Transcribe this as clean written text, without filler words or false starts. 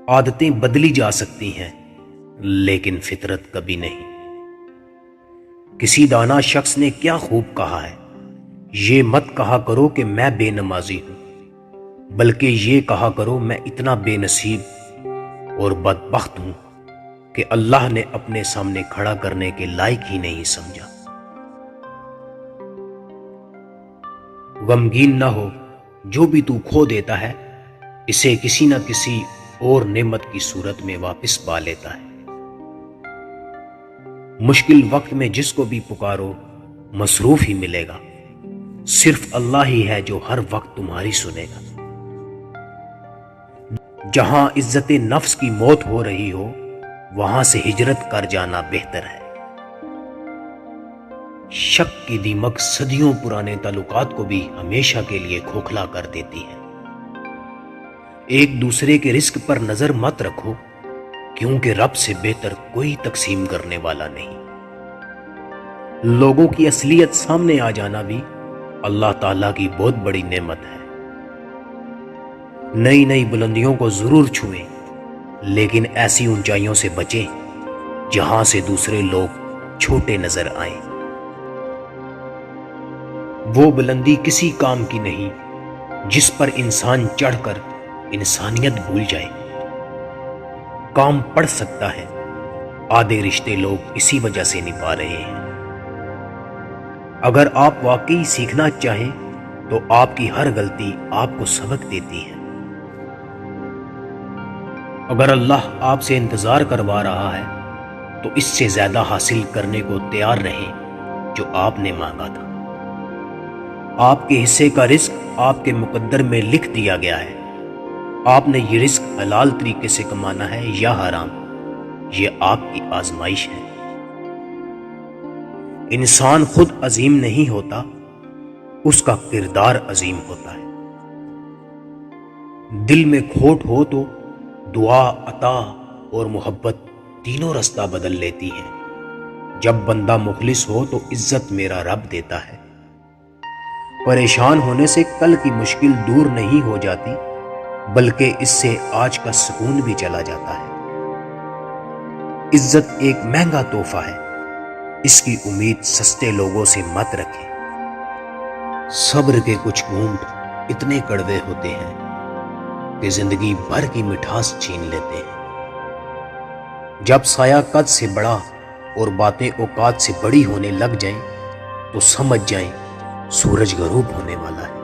عادتیں بدلی جا سکتی ہیں لیکن فطرت کبھی نہیں۔ کسی دانا شخص نے کیا خوب کہا ہے، یہ مت کہا کرو کہ میں بے نمازی ہوں، بلکہ یہ کہا کرو میں اتنا بے نصیب اور بدبخت ہوں کہ اللہ نے اپنے سامنے کھڑا کرنے کے لائق ہی نہیں سمجھا۔ غمگین نہ ہو، جو بھی تو کھو دیتا ہے اسے کسی نہ کسی اور نعمت کی صورت میں واپس پا لیتا ہے۔ مشکل وقت میں جس کو بھی پکارو مصروف ہی ملے گا، صرف اللہ ہی ہے جو ہر وقت تمہاری سنے گا۔ جہاں عزت نفس کی موت ہو رہی ہو وہاں سے ہجرت کر جانا بہتر ہے۔ شک کی دیمک صدیوں پرانے تعلقات کو بھی ہمیشہ کے لیے کھوکھلا کر دیتی ہے۔ ایک دوسرے کے رزق پر نظر مت رکھو، کیونکہ رب سے بہتر کوئی تقسیم کرنے والا نہیں۔ لوگوں کی اصلیت سامنے آ جانا بھی اللہ تعالیٰ کی بہت بڑی نعمت ہے۔ نئی نئی بلندیوں کو ضرور چھوئیں، لیکن ایسی اونچائیوں سے بچیں جہاں سے دوسرے لوگ چھوٹے نظر آئیں۔ وہ بلندی کسی کام کی نہیں جس پر انسان چڑھ کر انسانیت بھول جائے۔ کام پڑ سکتا ہے، آدھے رشتے لوگ اسی وجہ سے نبھا رہے ہیں۔ اگر آپ واقعی سیکھنا چاہیں تو آپ کی ہر غلطی آپ کو سبق دیتی ہے۔ اگر اللہ آپ سے انتظار کروا رہا ہے تو اس سے زیادہ حاصل کرنے کو تیار رہیں جو آپ نے مانگا تھا۔ آپ کے حصے کا رزق آپ کے مقدر میں لکھ دیا گیا ہے۔ آپ نے یہ رزق حلال طریقے سے کمانا ہے یا حرام، یہ آپ کی آزمائش ہے۔ انسان خود عظیم نہیں ہوتا، اس کا کردار عظیم ہوتا ہے۔ دل میں کھوٹ ہو تو دعا، عطا اور محبت تینوں رستہ بدل لیتی ہیں۔ جب بندہ مخلص ہو تو عزت میرا رب دیتا ہے۔ پریشان ہونے سے کل کی مشکل دور نہیں ہو جاتی، بلکہ اس سے آج کا سکون بھی چلا جاتا ہے۔ عزت ایک مہنگا تحفہ ہے، اس کی امید سستے لوگوں سے مت رکھیں۔ صبر کے کچھ گھونٹ اتنے کڑوے ہوتے ہیں کہ زندگی بھر کی مٹھاس چھین لیتے ہیں۔ جب سایہ قد سے بڑا اور باتیں اوقات سے بڑی ہونے لگ جائیں تو سمجھ جائیں سورج غروب ہونے والا ہے۔